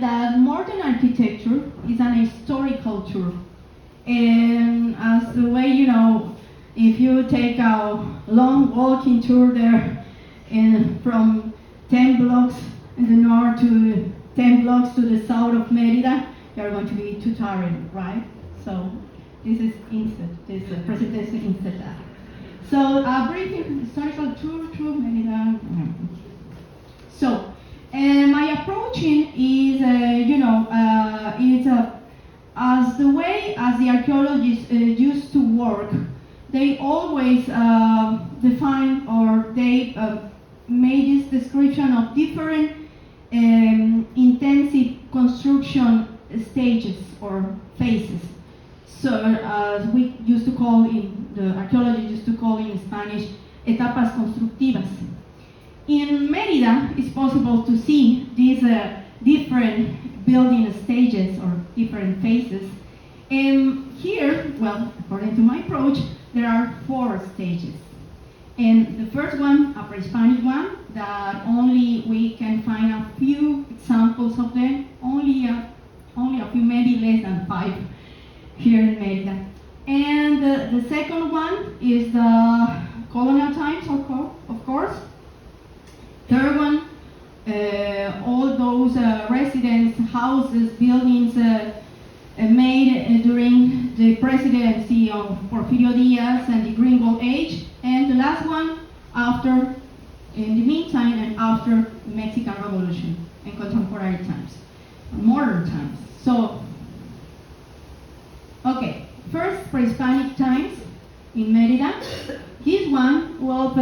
that modern architecture is an historic culture. And as the way, if you take a long walking tour there and from 10 blocks in the north to 10 blocks to the south of Mérida, you're going to be too tired, right? So this is instead, this presentation instead that. So a brief historical tour through Mérida. So my approaching is, it's as the way as the archaeologists used to work. They always define or they made this description of different intensive construction stages or phases. So as we used to call the archaeology used to call in Spanish, etapas constructivas. In Mérida, it's possible to see these different building stages or different phases. And here, well, according to my approach, there are 4 stages. And the first one, a pre-Hispanic one, that only we can find a few examples of them, only a few, maybe less than 5 here in Mérida. And the second one is the colonial times, of course. Third one, all those residence houses, buildings made during the presidency of Porfirio Díaz and the Green Gold Age. And the last one, after, in the meantime, and after the Mexican Revolution and contemporary times, modern times. So, okay, first pre-Hispanic times in Mérida. This one, well,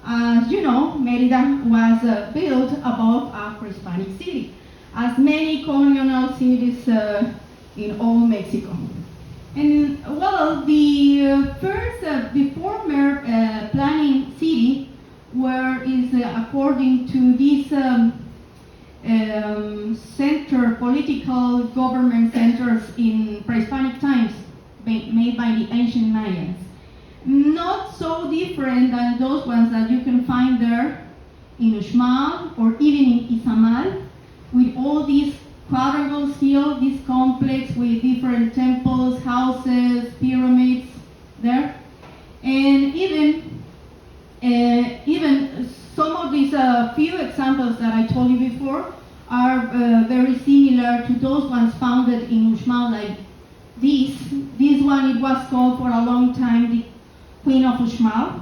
as you know, Mérida was built above a pre-Hispanic city, as many colonial cities in all Mexico. And well, the former planning city, where is according to this political government centers in pre-Hispanic times, made by the ancient Mayans. Not so different than those ones that you can find there in Uxmal or even in Izamal, with all these quadrangles here, this complex with different temples, houses, pyramids there. And even some of these few examples that I told you before are very similar to those ones founded in Uxmal, like this. This one, it was called for a long time the Queen of Uxmal,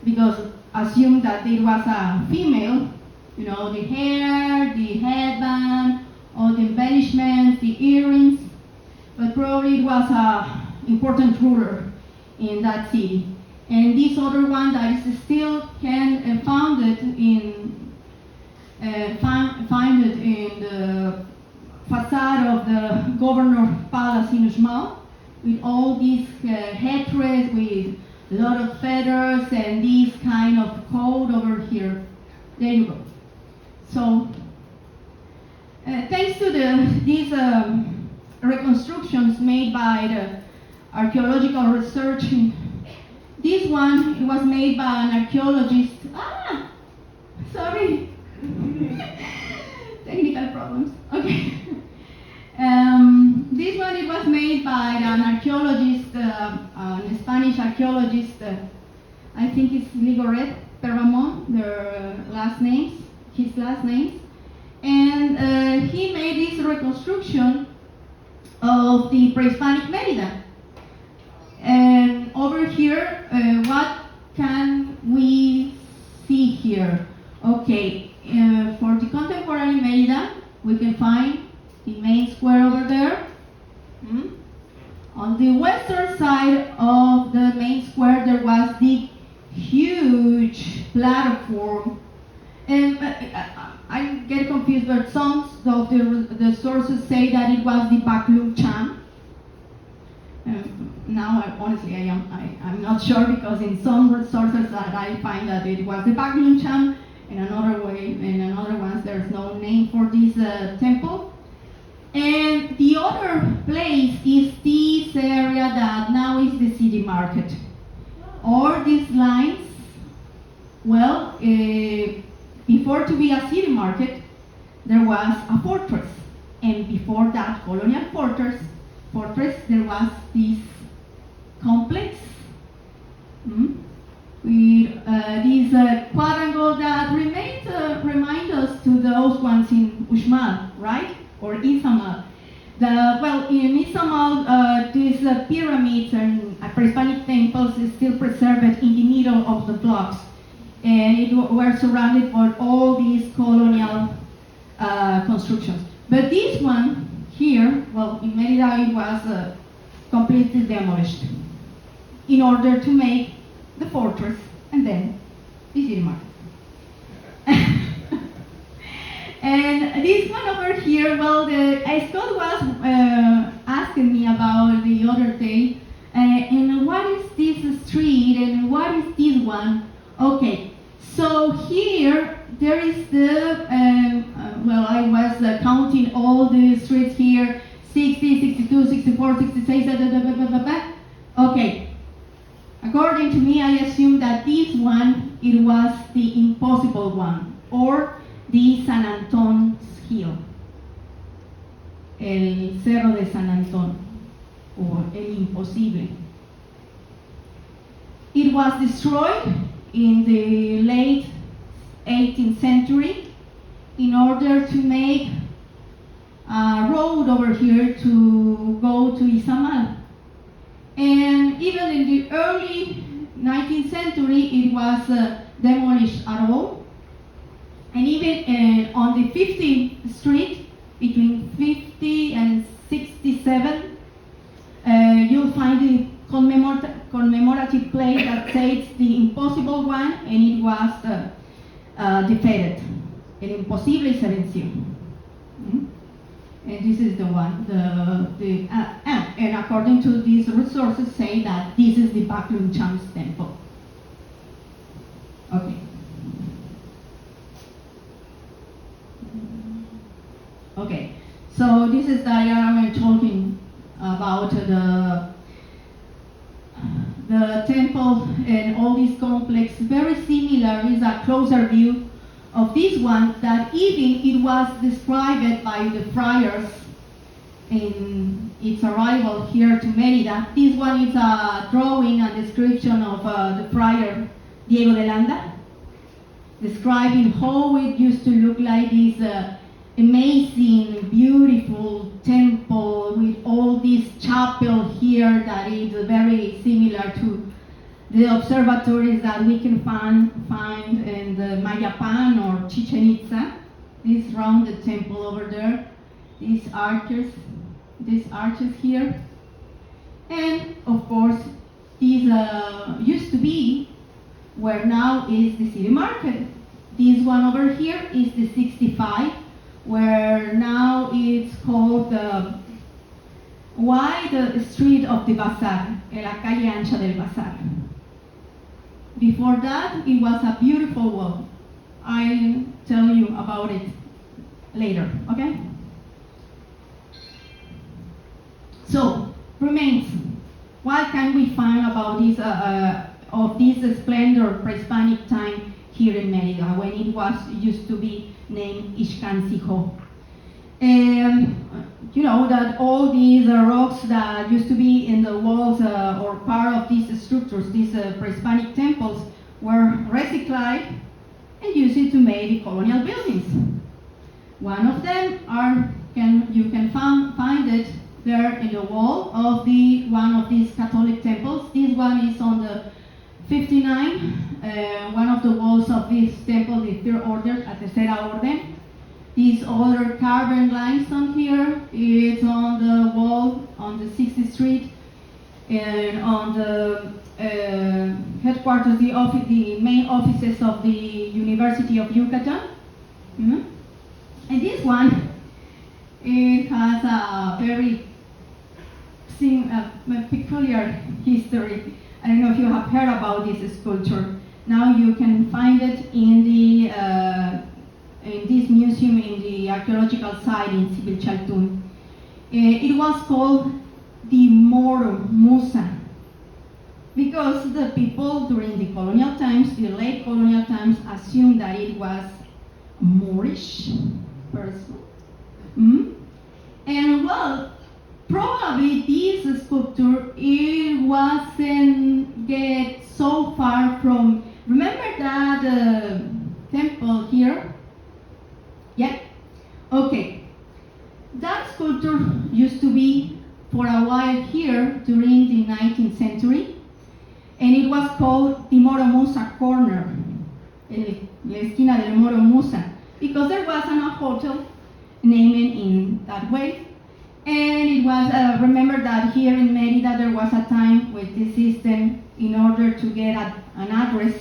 because assumed that it was a female, the hair, the headband, all the embellishments, the earrings, but probably it was an important ruler in that city. And this other one that is still founded in the facade of the Governor's Palace in Uxmal, with all these headdress with a lot of feathers and this kind of coat over here. There you go. So, thanks to these reconstructions made by the archaeological research, this one, it was made by an archaeologist. Sorry. Technical problems. Okay. This one, it was made by an archaeologist, a Spanish archaeologist. I think it's Ligoret, Perramon, their last names, his last names. And he made this reconstruction of the pre-Hispanic Mérida. And over here, what can we see here? Okay, for the contemporary Mérida, we can find the main square over there. On the western side of the main square, there was the huge platform. And I get confused, but some of the sources say that it was the Baklung Cham. Now, honestly, I'm not sure, because in some sources that I find that it was the Baklung Cham, in another ones there's no name for this temple. And the other place is this area that now is the city market. Or these lines, before to be a city market, there was a fortress. and before that colonial fortress, there was this complex with this quadrangle that remind us to those ones in Uxmal, right? Or Izamal. In Izamal, these pyramids and pre-Hispanic temples is still preserved in the middle of the blocks, and it were surrounded by all these colonial constructions. But this one here, in Mérida, it was completely demolished in order to make the fortress and then the city market. And this one over here, Scott was asking me about the other day, and what is this street and what is this one? Okay, so here there is the, I was counting all the streets here, 60, 62, 64, 66, okay. According to me, I assume that this one, it was the impossible one, or the San Anton's Hill, el Cerro de San Antón, or el Imposible. It was destroyed in the late 18th century in order to make a road over here to go to Izamal. And even in the early 19th century, it was demolished at all. And even on the 50th Street, between 50 and 67, you'll find the commemorative plate that says the impossible one, and it was defeated. El imposible se venció. And this is the one. And according to these resources, say that this is the Baklung Cham's temple. Okay. Okay. So this is diagram we're talking about the temple and all these complex. Very similar is a closer view of this one, that even it was described by the friars in its arrival here to Mérida. This one is a drawing and description of the friar Diego de Landa, describing how it used to look like this amazing, beautiful temple with all this chapel here that is very similar to the observatories that we can find in the Mayapan or Chichen Itza. This rounded temple over there, these arches here. And of course, these used to be where now is the city market. This one over here is the 65, where now it's called the wide street of the Bazar, la calle ancha del Bazar. Before that, it was a beautiful wall. I'll tell you about it later, okay? So, remains. What can we find about this of this splendor pre-Hispanic time here in Mérida, when it used to be named Ixcancijo? You know that all these rocks that used to be in the walls or part of these structures, these pre-Hispanic temples, were recycled and used to make the colonial buildings. One of them you can find it there in the wall of one of these Catholic temples. This one is on the 59, one of the walls of this temple, the third order, la tercera orden. This other carved limestone here is on the wall on the 60th Street, and on the headquarters, the main offices of the University of Yucatan. And this one, it has a very peculiar history. I don't know if you have heard about this sculpture. Now you can find it in this museum in the archaeological site in Sibilchaltún. It was called the Moro Musa because the people during the colonial times, the late colonial times, assumed that it was a Moorish person. well, probably this sculpture, it wasn't get so far from, remember that temple here? Yeah? Okay. That sculpture used to be for a while here during the 19th century, and it was called the Moro Musa Corner, la esquina del Moro Musa, because there wasn't a hotel named in that way. And it was, remember that here in Mérida there was a time with this system, in order to get an address,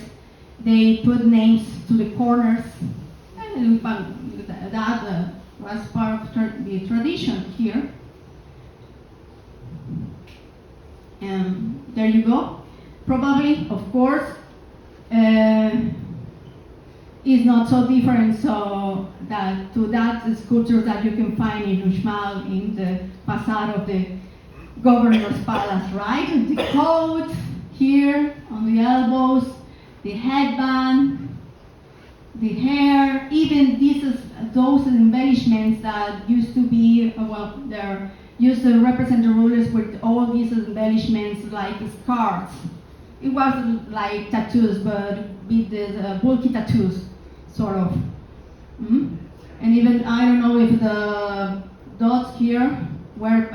they put names to the corners, and that was part of the tradition here. And there you go. Probably, of course, is not so different to that sculpture that you can find in Uxmal in the facade of the governor's palace, right? And the coat here on the elbows, the headband, the hair, even those embellishments that used to be, well, they're used to represent the rulers with all these embellishments like scarves. It wasn't like tattoos, but with the bulky tattoos, sort of. And even, I don't know if the dots here were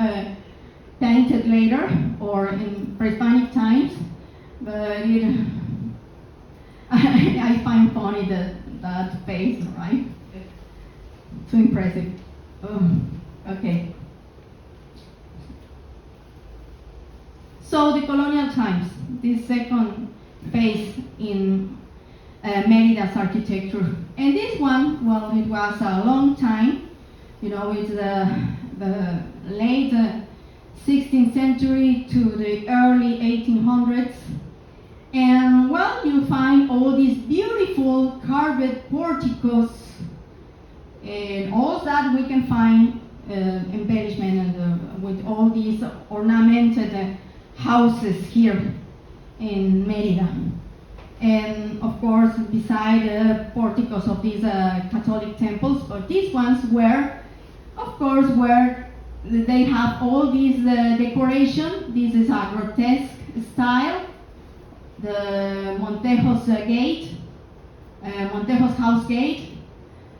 painted later or in pre-Hispanic times, but I find funny that face, right? Too impressive. Okay. So the colonial times, this second phase in Mérida's architecture. And this one, well, it was a long time. You know, it's the late 16th century to the early 1800s. And, well, you find all these beautiful carved porticos and all that we can find embellishment and with all these ornamented houses here in Mérida. And of course, beside the porticos of these Catholic temples, but these ones were, of course, where they have all these decoration. This is a grotesque style. The Montejo's gate, Montejo's house gate.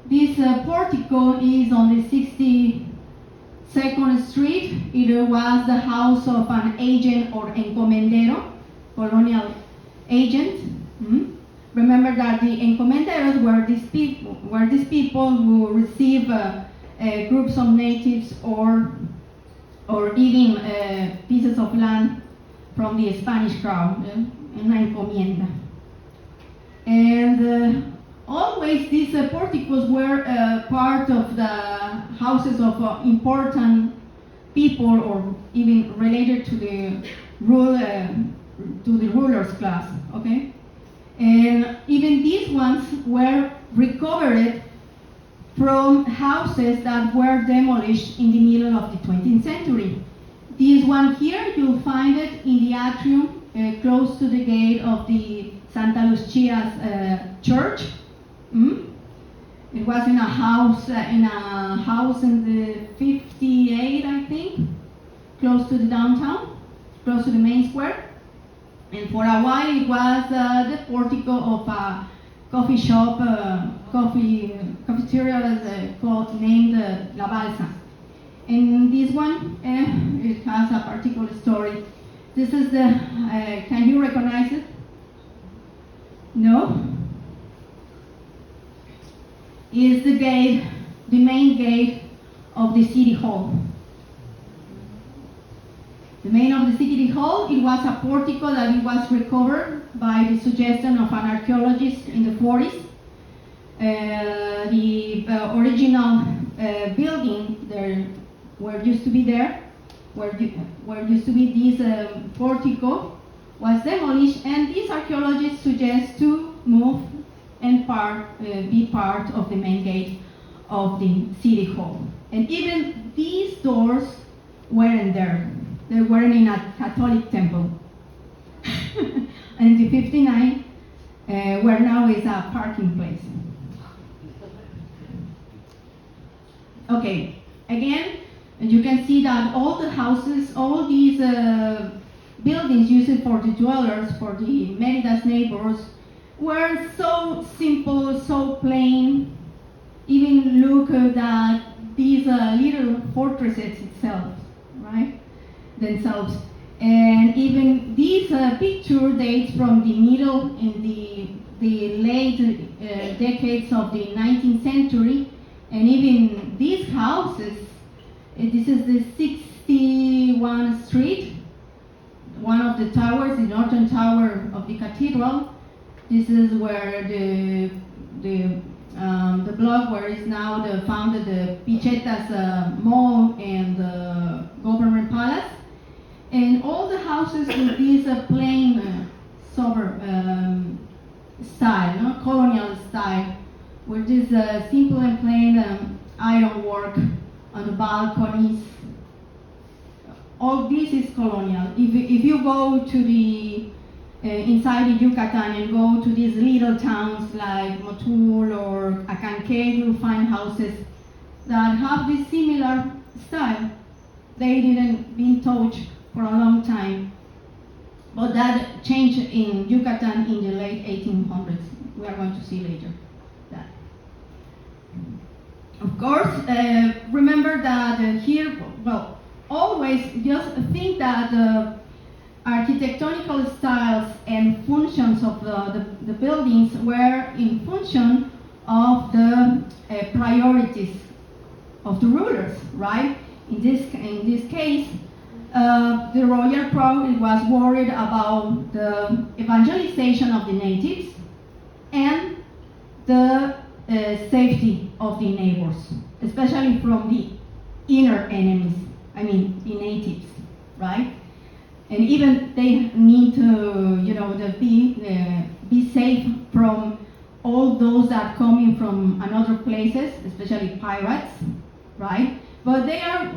This portico is on the 62nd Street. It was the house of an agent or encomendero, colonial agent. Remember that the encomenderos were these people who receive groups of natives or even pieces of land from the Spanish crown, una encomienda. And always these porticos were part of the houses of important people or even related to the ruler's class, okay? And even these ones were recovered from houses that were demolished in the middle of the 20th century. This one here, you'll find it in the atrium close to the gate of the Santa Lucia's church. It was in a house in the 58, I think, close to the downtown, close to the main square. And for a while it was the portico of a coffee shop, cafeteria named La Balsa. And this one, it has a particular story. This is the, can you recognize it? No? Is the gate, the main gate of the city hall. The main of the city hall, it was a portico that it was recovered by the suggestion of an archaeologist in the 40s. The original building there, where used to be this portico, was demolished, and these archaeologists suggest to move and be part of the main gate of the city hall. And even these doors weren't there. They weren't in a Catholic temple. And the 59, where now is a parking place. Okay, again, And you can see that all the houses, all these buildings used for the dwellers, for the Mérida's neighbors, were so simple, so plain. Even look at these little fortresses itself, right? Themselves. And even this picture dates from the middle in the late decades of the 19th century. And even these houses, this is the 61st Street, one of the towers, the northern tower of the cathedral. This is where the block where is now founded the Pichetas Mall and the Government Palace. And all the houses with this plain, sober style, no? Colonial style, with this simple and plain ironwork on the balconies. All this is colonial. If you go to the inside the Yucatan and go to these little towns like Motul or Acanque, you'll find houses that have this similar style. They didn't been touched for a long time, but that changed in Yucatan in the late 1800s. We are going to see later that. Of course, remember that here, well, always just think that the architectonical styles and functions of the buildings were in function of the priorities of the rulers, right? In this case, the royal crown was worried about the evangelization of the natives and the safety of the neighbors, especially from the inner enemies, I mean the natives, right? And even they need to, be safe from all those that are coming from another places, especially pirates, right? But they are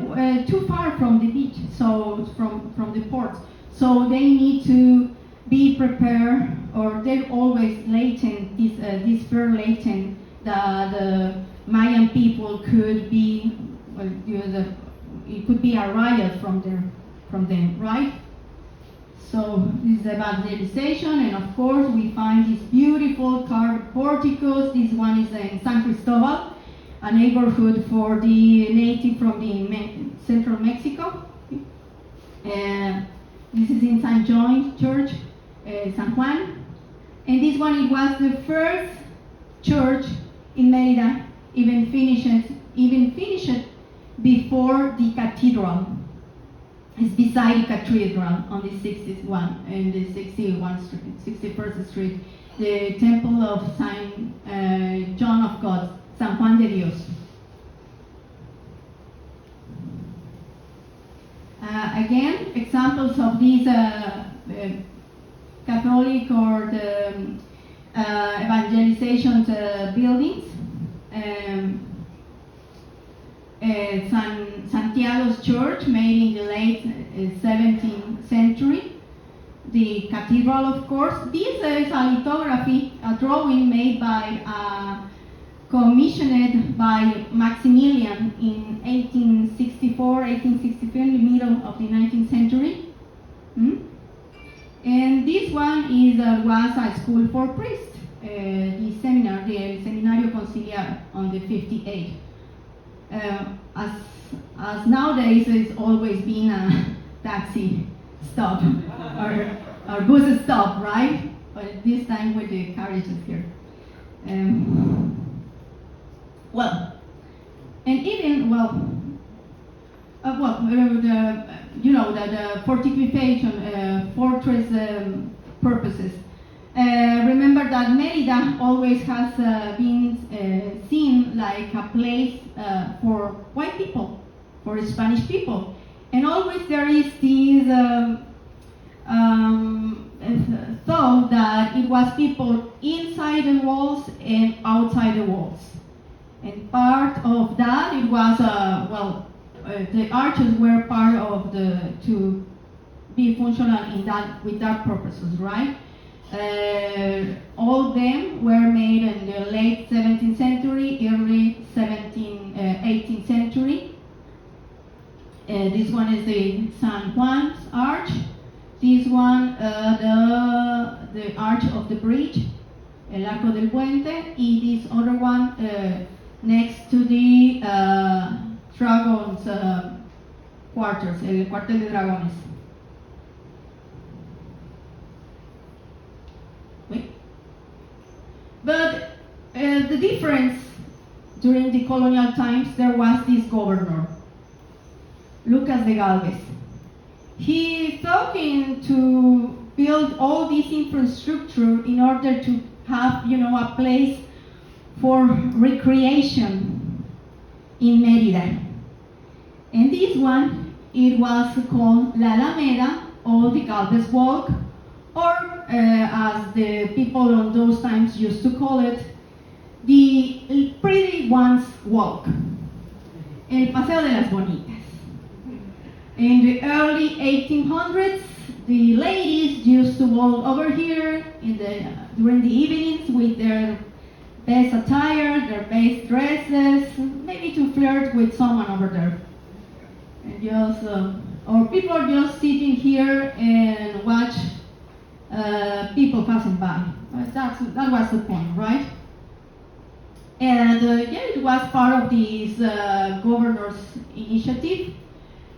too far from the beach, so from the ports. So they need to be prepared, or they're always latent, this fear latent that the Mayan people could be, it could be a riot from them, right? So this is evangelization, and of course we find these beautiful carved porticos. This one is in San Cristobal, a neighborhood for the native from the central Mexico. This is in San John Church, San Juan. And this one, it was the first church in Mérida, even finished before the cathedral. It's beside the cathedral on the 61 and the 61st Street, the temple of Saint John of God, San Juan de Dios. Again, examples of these Catholic or the evangelization buildings. Santiago's church, made in the late 17th century. The cathedral, of course. This is a lithography, a drawing made by, commissioned by Maximilian in 1864, in the middle of the 19th century. And this one was a school for priests, the Seminario Conciliar on the 58. As nowadays it's always been a taxi stop or bus stop, right? But this time with the carriages here. The fortification, fortress purposes. Remember that Mérida always has been seen like a place for white people, for Spanish people. And always there is this thought that it was people inside the walls and outside the walls. And part of that, it was, the arches were part of to be functional in that, with that purposes, right? All of them were made in the late 17th century, early 18th century. This one is the San Juan's Arch. This one, the Arch of the Bridge, el Arco del Puente, y this other one next to the Dragon's quarters, el Cuartel de Dragones. Wait. But the difference during the colonial times, there was this governor, Lucas de Galvez. He thought to build all this infrastructure in order to have, a place for recreation in Mérida. And this one, it was called La Alameda, or the Galvez Walk, or as the people on those times used to call it, the Pretty Ones Walk, el Paseo de las Bonitas. In the early 1800s, the ladies used to walk over here during the evenings with their best attire, their best dresses, maybe to flirt with someone over there. And just, or people are just sitting here and watch people passing by. That was the point, right? And it was part of this governor's initiative.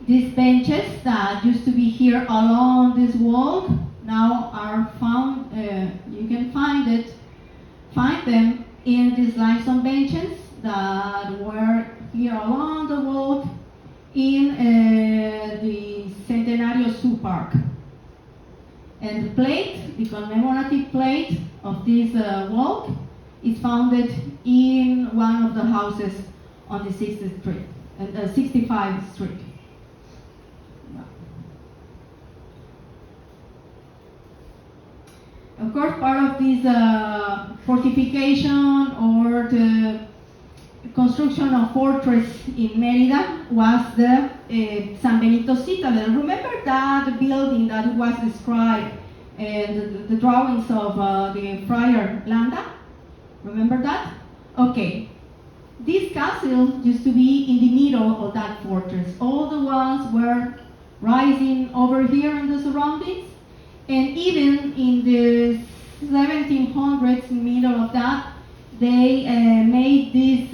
These benches that used to be here along this wall now are found. You can find them in these limestone benches that were here along the wall in the Centenario Zoo Park. And the plate, the commemorative plate of this walk, is founded in one of the houses on the 60th Street, 65th Street. Of course, part of this fortification or the construction of fortress in Mérida was the San Benito Citadel. Remember that building that was described in the drawings of the Friar Landa? Remember that? Okay. This castle used to be in the middle of that fortress. All the walls were rising over here in the surroundings. And even in the 1700s, in the middle of that, they made this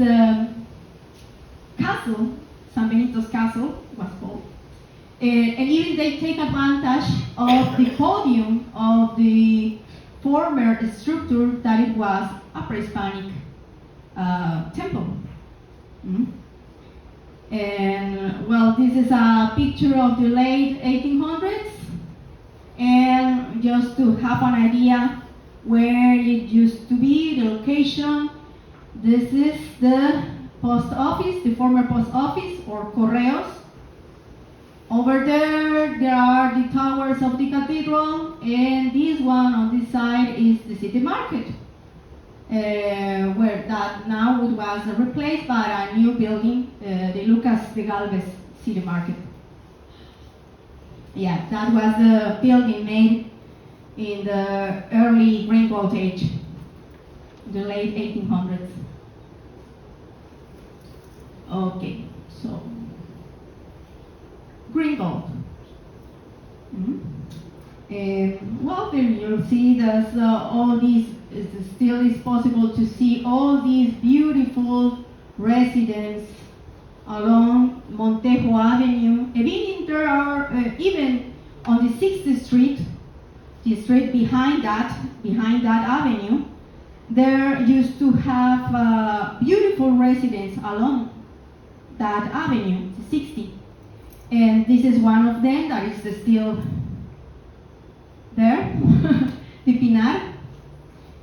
castle, San Benito's Castle was called. And even they take advantage of the podium of the former structure that it was a pre-Hispanic temple. And well, this is a picture of the late 1800s. And just to have an idea where it used to be, the location, this is the post office, the former post office, or Correos. Over there are the towers of the cathedral, and this one on this side is the city market, where that now was replaced by a new building, the Lucas de Galvez City Market. Yeah, that was the building made in the early Green Gold Age, the late 1800s. Okay, so Green Gold. Well, there you'll see that all these, still is possible to see all these beautiful residences along Montejo Avenue. Even there are, even on the 60th Street, the street behind that avenue, there used to have beautiful residences along that avenue, 60. And this is one of them that is still there, the Pinar.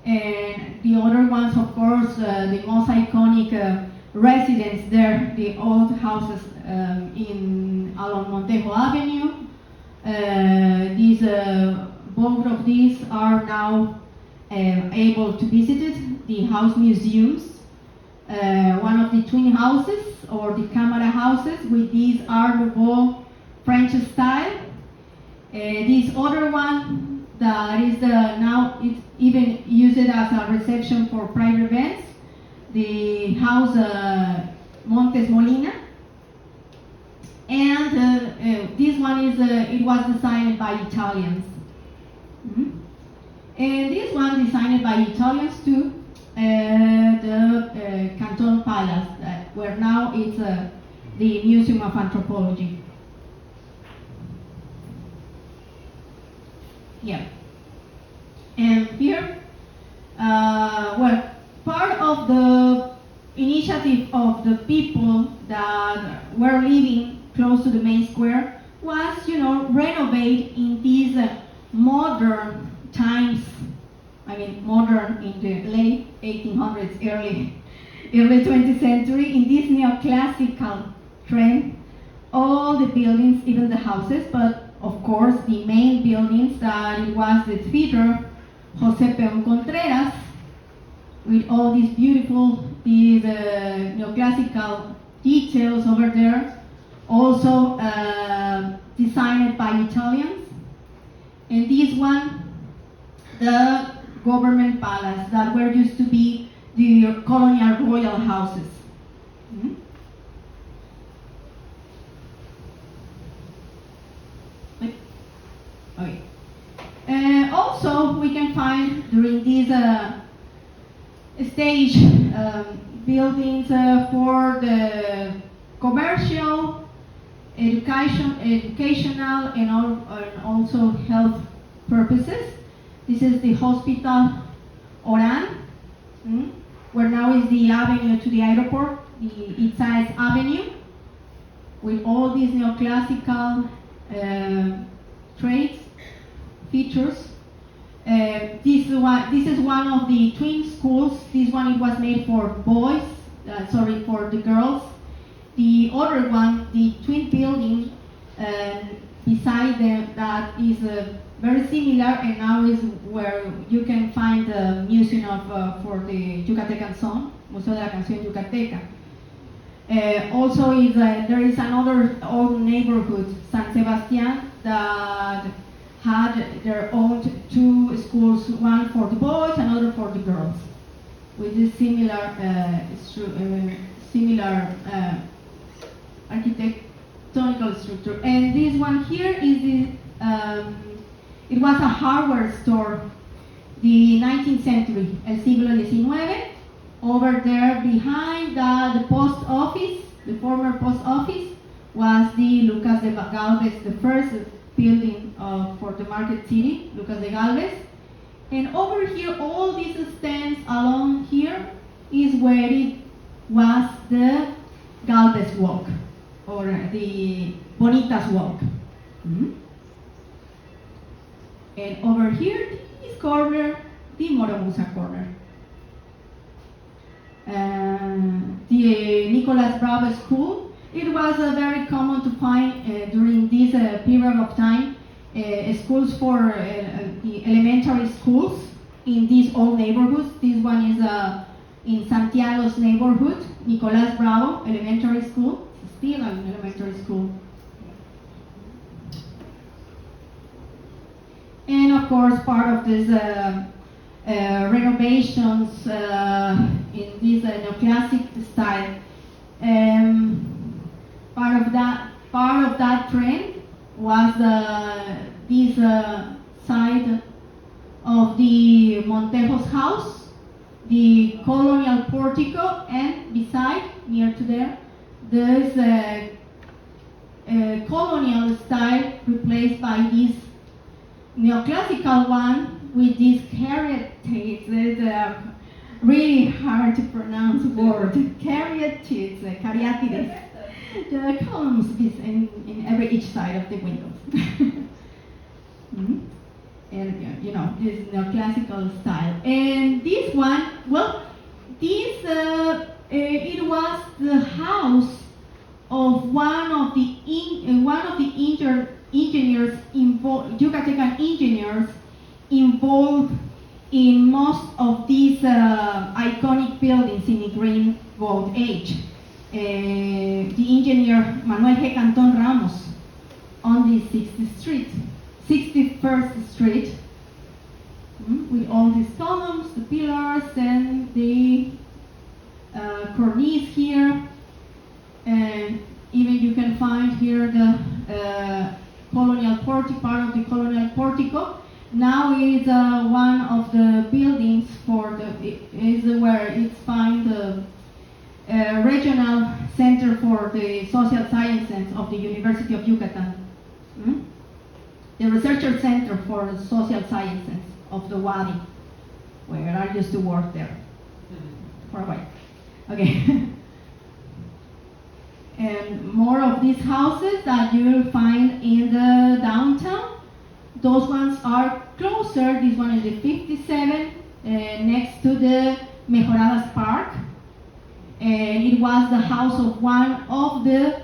And the other ones, of course, the most iconic residence there, the old houses along Montejo Avenue. Both of these are now able to be visited, the house museums. One of the twin houses, or the Camara houses, with these Art Nouveau French style. This other one that is now it's even used as a reception for private events, the house Montes Molina. And one is, it was designed by Italians. And this one designed by Italians too, the Canton Palace, where now it's the Museum of Anthropology. Yeah. And here, well, part of the initiative of the people that were living close to the main square was, renovate in these modern times. I mean, modern in the late 1800s, early 20th century, in this neoclassical trend, all the buildings, even the houses, but of course the main buildings, that it was the theater José Peón Contreras, with all these beautiful, these neoclassical details over there, also designed by Italians. And this one, the government palace, that were used to be the colonial royal houses. Okay. Also, we can find during these stage buildings for the commercial, educational, and also health purposes. This is the hospital Oran, where now is the avenue to the airport, the Itzaes Avenue, with all these neoclassical traits, features. This is one of the twin schools. This one, it was made for boys, for the girls. The other one, the twin building beside that is very similar, and now is where you can find the museum of for the Yucatecan song, Museo de la Canción Yucateca. Also, there is another old neighborhood, San Sebastián, that had their own two schools, one for the boys, another for the girls, with this similar architectonical structure. And this one here is the, it was a hardware store, the 19th century, el siglo XIX. Over there behind the post office, the former post office, was the Lucas de Galvez, the first building for the market city, Lucas de Galvez. And over here, all these stands along here is where it was the Galvez Walk, or the Bonitas Walk. And over here, this corner, the Moromusa corner. The Nicolas Bravo School, it was very common to find during this period of time schools for the elementary schools in these old neighborhoods. This one is in Santiago's neighborhood, Nicolas Bravo Elementary School, still an elementary school. And of course, part of this renovations in this neoclassic style. Part of that trend was this side of the Montejos house, the colonial portico, and beside, near to there's a colonial style replaced by this neoclassical one with these caryatides, really hard to pronounce word. Caryatides, caryatides. The columns in each side of the windows. And this neoclassical style. And this one, well, this it was the house of one of the engineers involved, Yucatecan engineers involved in most of these iconic buildings in the Green Gold Age. The engineer Manuel G. Canton Ramos on the 61st Street, with all these columns, the pillars, and the cornice here. And even you can find here the part of the colonial portico. Now is one of the buildings is where it's find the regional center for the social sciences of the University of Yucatan. The researcher center for the social sciences of the UADY, where I used to work there for a while. Okay. And more of these houses that you will find in the downtown. Those ones are closer. This one is the 57, next to the Mejoradas Park. And it was the house of one of the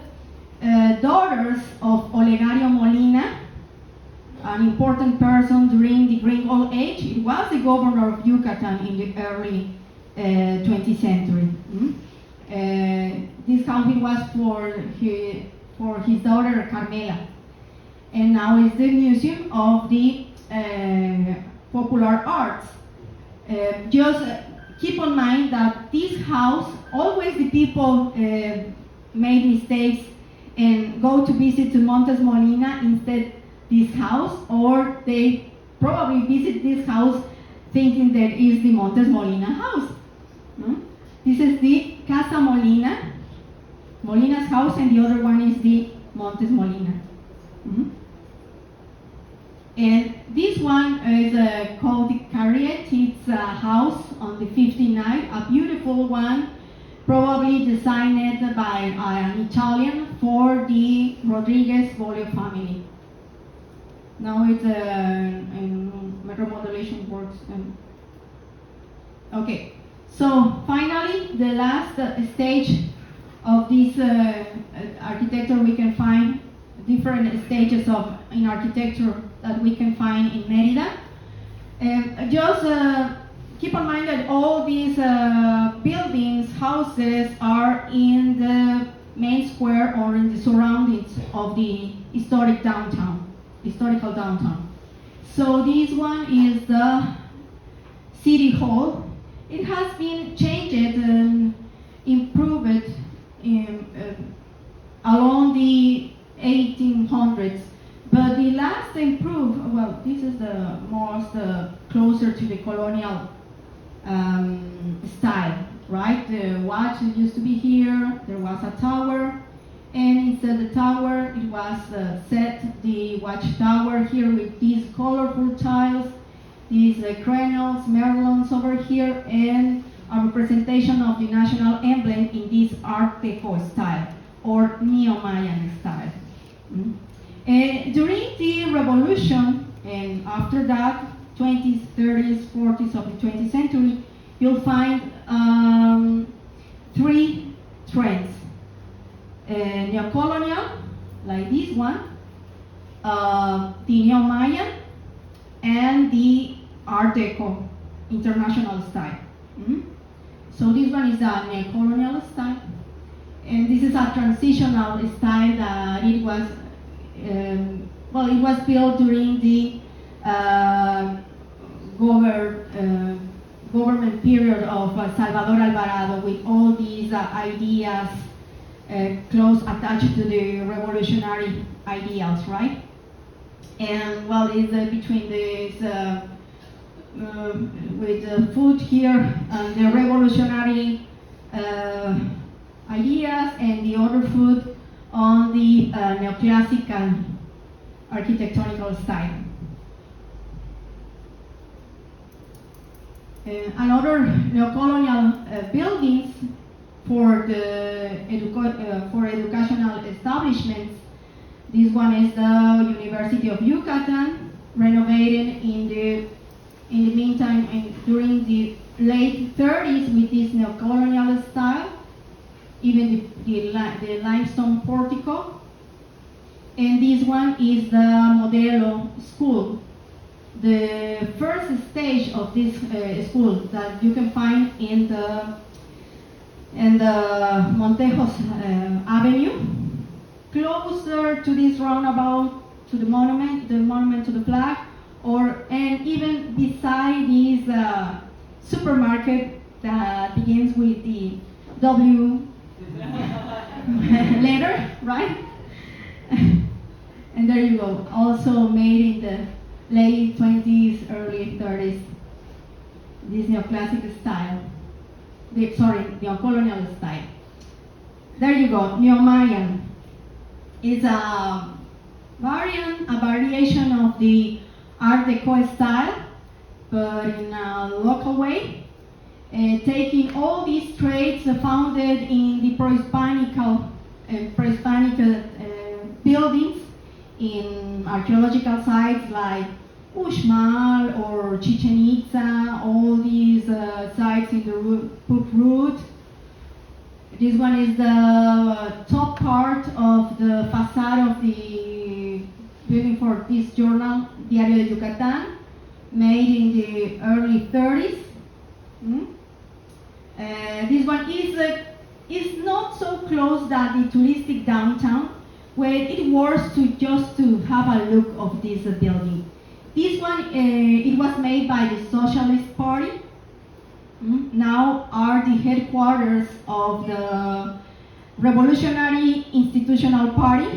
daughters of Olegario Molina, an important person during the Green Old Age. It was the governor of Yucatan in the early 20th century. This house it was for his daughter Carmela, and now it's the Museum of the Popular Arts. Just keep in mind that this house, always the people made mistakes and go to visit to Montes Molina instead this house, or they probably visit this house thinking that is the Montes Molina house. This is the Casa Molina, Molina's house, and the other one is the Montes Molina. And this one is called the Carriet. It's a house on the 59, a beautiful one, probably designed by an Italian for the Rodriguez Bolio family. Now it's in remodelation works. Okay. So finally, the last stage of this architecture, we can find different stages in architecture that we can find in Mérida. Just keep in mind that all these buildings, houses are in the main square or in the surroundings of the historical downtown. So this one is the City Hall. It has been changed and improved along the 1800s, but the last improved, well, this is the most closer to the colonial style, right? The watch used to be here, there was a tower, and instead the tower, it was set the watchtower here with these colorful tiles, these crenels, merlons over here, and a representation of the national emblem in this Art Deco style, or Neo-Mayan style. During the revolution, and after that, 20s, 30s, 40s of the 20th century, you'll find three trends. Neo-colonial, like this one, the Neo-Mayan, and the Art Deco international style. So this one is a neo-colonial style, and this is a transitional style that it was, it was built during the government period of Salvador Alvarado, with all these ideas close attached to the revolutionary ideals, right? And well, it's between this with the food here and the revolutionary ideas, and the other food on the neoclassical architectonical style. Another neocolonial buildings for the for educational establishments. This one is the University of Yucatan, renovated in the meantime during the late 30s with this neocolonial style, even the limestone portico. And this one is the Modelo School, the first stage of this school that you can find in the Montejos Avenue, closer to this roundabout, to the monument to the flag, and even beside this supermarket that begins with the W letter, right? And there you go, also made in the late 20s, early 30s, this neoclassic style, the colonial style. There you go, Neo-Mayan. It's a variation of the Art Deco style, but in a local way, taking all these traits founded in the pre-Hispanic buildings in archaeological sites like Uxmal or Chichen Itza, all these sites in the Book Route. This one is the top part of the facade of the building for this journal, Diario de Yucatán, made in the early 30s. This one is not so close that the touristic downtown, where it was just to have a look of this building. This one, it was made by the Socialist Party. Now are the headquarters of the Revolutionary Institutional Party.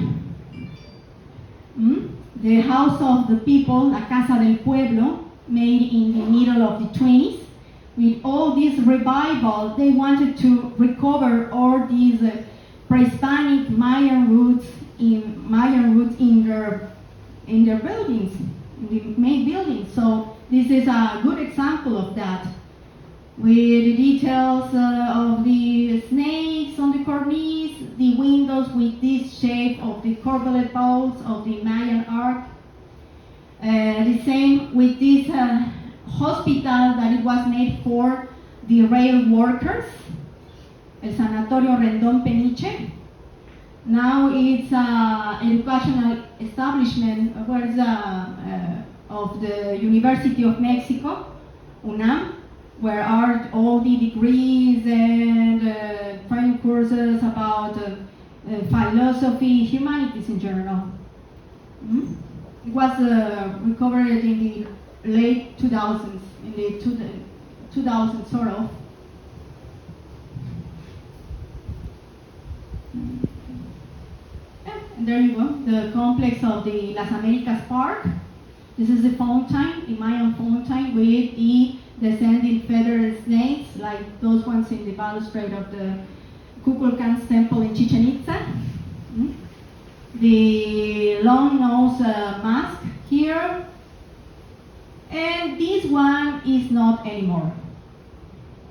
The House of the People, La Casa del Pueblo, made in the middle of the 20s. With all this revival, they wanted to recover all these pre-Hispanic Mayan roots in their buildings, in the main buildings. So this is a good example of that, with the details of the snakes on the cornice, the windows with this shape of the corbelled balls of the Mayan art. The same with this hospital that it was made for the rail workers, El Sanatorio Rendón Peniche. Now it's an educational establishment of the University of Mexico, UNAM, where are all the degrees and training courses about philosophy, humanities in general. It was recovered in the late 2000s, in the 2000s sort of. And there you go, the complex of the Las Americas Park. This is the fountain, the Mayan fountain with the descending feathered snakes, like those ones in the balustrade of the Kukulkan's temple in Chichen Itza. The long nose mask here. And this one is not anymore.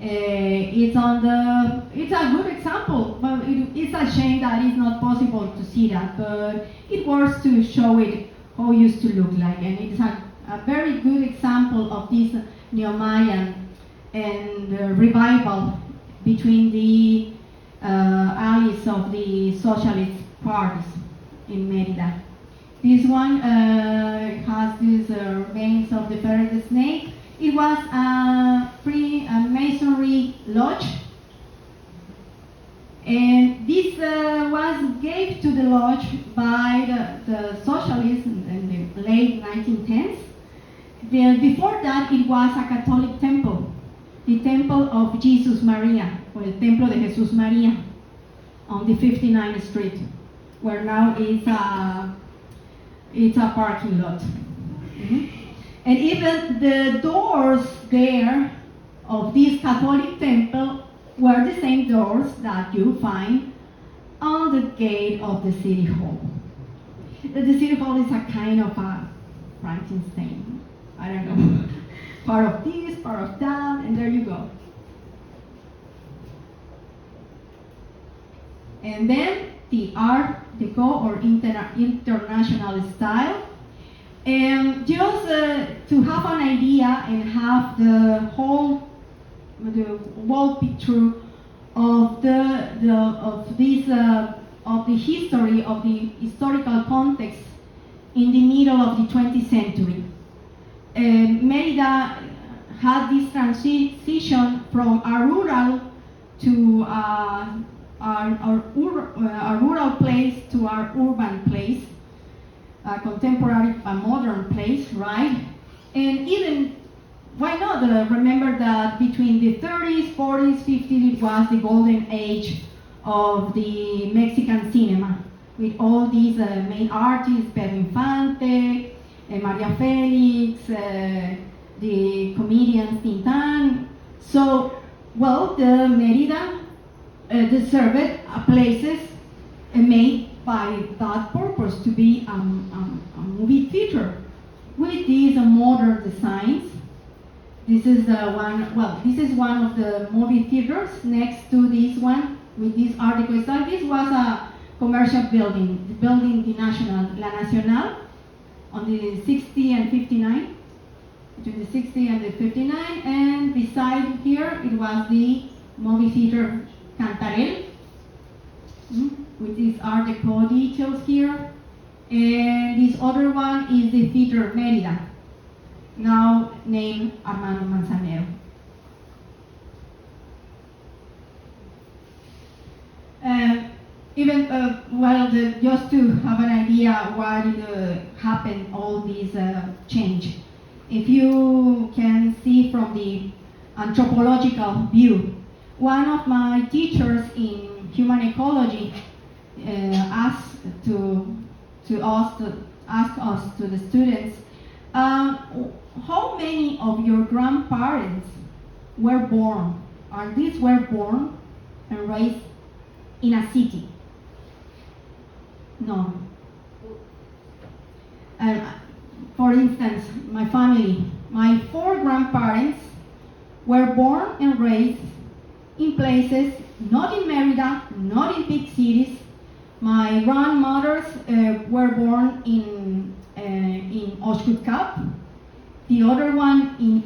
It's a good example, but it's a shame that it's not possible to see that, but it works to show it how it used to look like, and it's a very good example of this Neo-Mayan and revival between the allies of the socialist parties in Mérida. This one has these remains of the feathered snake. It was a masonry lodge, and this was gave to the lodge by the socialists in the late 1910s. Before that, it was a Catholic temple, the Temple of Jesus Maria, or el Templo de Jesús María, on the 59th Street, where now it's a parking lot. And even the doors there of this Catholic temple were the same doors that you find on the gate of the city hall. The city hall is a kind of a Frankenstein. I don't know. Part of this, part of that, and there you go. And then the Art Deco or international style. And just to have an idea and have the whole picture of the history of the historical context in the middle of the 20th century. Mérida had this transition from a rural to a rural place to our urban place, a contemporary, a modern place, right? And even, why not remember that between the 30s, 40s, 50s, it was the golden age of the Mexican cinema. with all these main artists, Pedro Infante, Maria Felix, the comedians Tintan. So, well, the Mérida deserved places made by that purpose to be a movie theater with these modern designs. This is this is one of the movie theaters next to this one with this Art Deco style. This was a commercial building, the building the National, La Nacional, on the 60 and 59, between the 60 and the 59, and beside here it was the movie theater Cantarell, with these Art Deco details here. And this other one is the theater Mérida, now named Armando Manzanero. Just to have an idea why happened all this change. If you can see from the anthropological view, one of my teachers in human ecology asked us, to the students, how many of your grandparents were born, or these were born and raised in a city? No. For instance, my family, my 4 grandparents were born and raised in places not in Mérida, not in big cities. My grandmothers were born in Oshkutkap, the other one in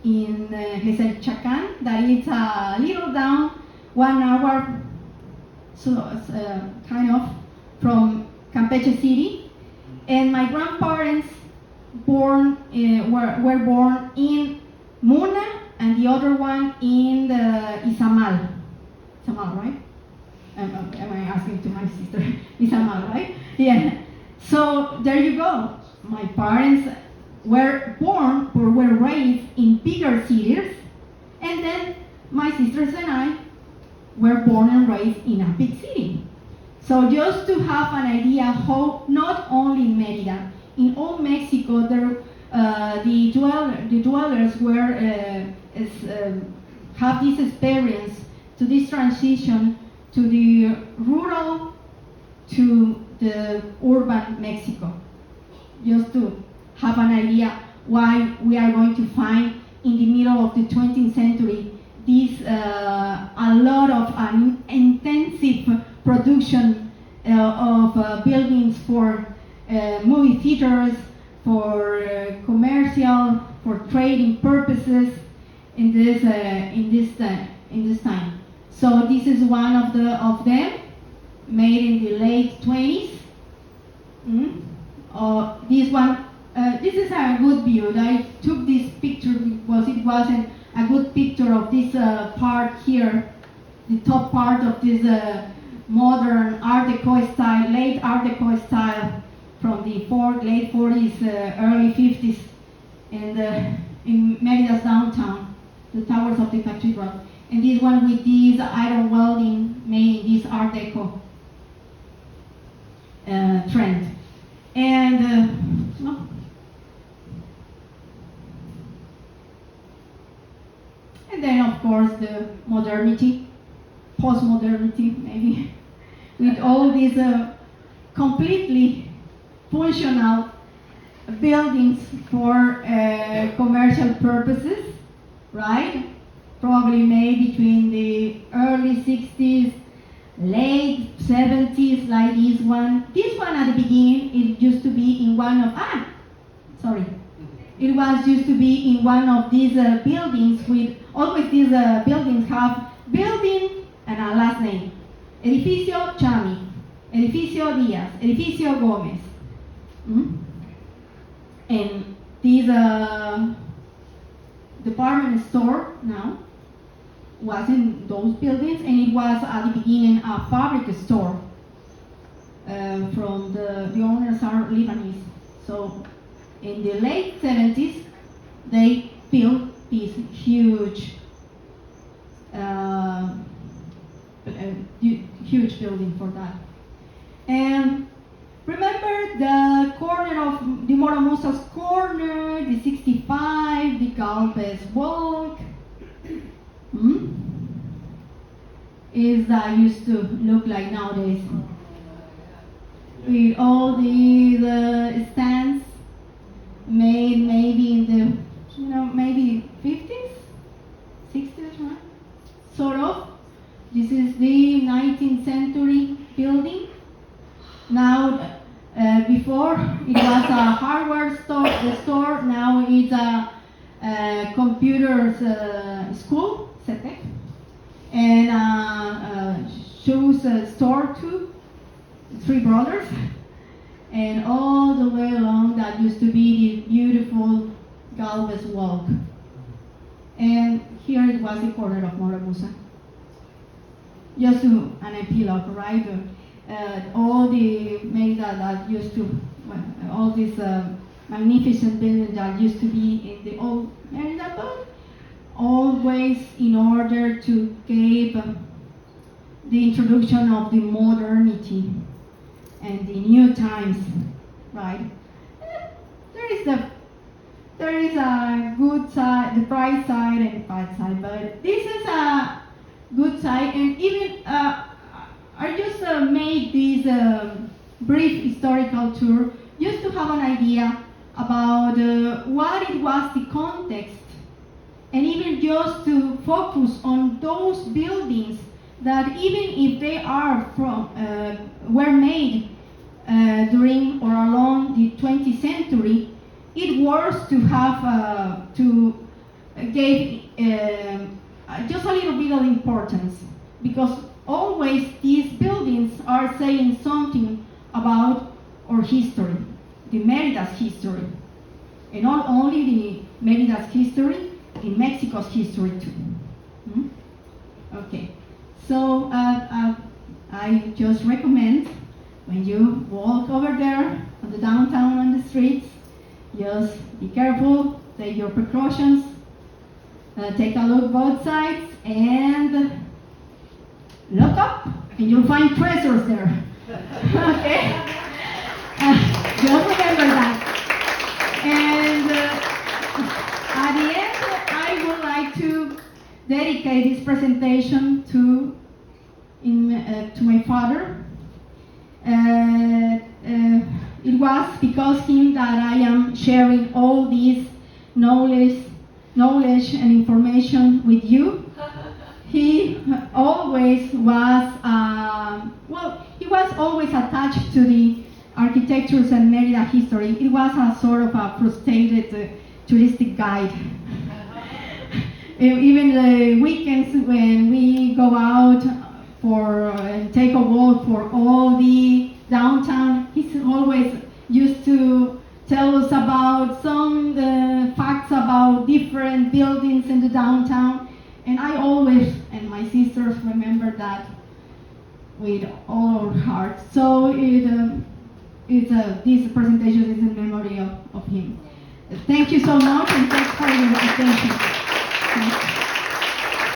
Yucatán, that is a little down 1 hour, kind of, from Campeche City, and my grandparents were born in Muna, and the other one in the Izamal. Izamal, right? Am I asking to my sister? Izamal, right? Yeah. So there you go. My parents were born or were raised in bigger cities, and then my sisters and I were born and raised in a big city. So just to have an idea how not only in Mérida, in all Mexico, the dwellers were have this experience to this transition to the rural to the urban Mexico. Just to have an idea why we are going to find in the middle of the 20th century this a lot of intensive production of buildings for movie theaters, for commercial, for trading purposes in this time. So this is one of them, made in the late 20s. This one, this is a good view. I took this picture because it wasn't a good picture of this part here, the top part of this modern Art Deco style, late Art Deco style from the late 40s, early 50s, and in Mérida's downtown, the towers of the cathedral. And this one with this iron welding made in this Art Deco trend. And and then of course the modernity, post-modernity maybe, with all these completely functional buildings for commercial purposes, right? Probably made between the early 60s, late 70s, like this one. This one at the beginning, it used to be in one of, it was used to be in one of these buildings with, always these buildings have building and a last name. Edificio Chami, Edificio Diaz, Edificio Gomez. And this department store now was in those buildings, and it was at the beginning a fabric store. From the owners are Lebanese. So in the late 70s, they built this huge huge building for that. And remember the corner of the Moramusa's corner, the 65, the Galvez Walk. Is that used to look like nowadays. With all the stands made maybe in the, maybe 50s, 60s, right? Sort of. This is the 19th century building. Now, before it was a hardware store, now it's a computer school, CETEC, and shoes store too, three brothers, and all the way along that used to be the beautiful Galvez Walk. And here it was the corner of Moramusa. Just to an epilogue, right? All the Mérida that used to, all these magnificent buildings that used to be in the old Mérida, but always in order to give the introduction of the modernity and the new times, right? There is a good side, the bright side and the bad side, but this is a good side, and even I just made this brief historical tour just to have an idea about what it was the context, and even just to focus on those buildings that even if they are from were made during or along the 20th century, it was to have to give just a little bit of importance, because always these buildings are saying something about our history, the Mérida's history, and not only the Mérida's history, in Mexico's history too. Okay, so I just recommend when you walk over there on the downtown on the streets, just be careful, take your precautions, take a look both sides, and look up, and you'll find treasures there. Okay? Just remember that. And at the end, I would like to dedicate this presentation to my father. It was because him that I am sharing all this knowledge and information with you. He always was, he was always attached to the architectures and Mérida history. It was a sort of a frustrated touristic guide. Even the weekends when we go out for and take a walk for all the downtown, he's always used to tell us about some facts about different buildings in the downtown. And I always, and my sisters, remember that with all our hearts. So this presentation is in memory of him. Thank you so much, and thanks for your attention.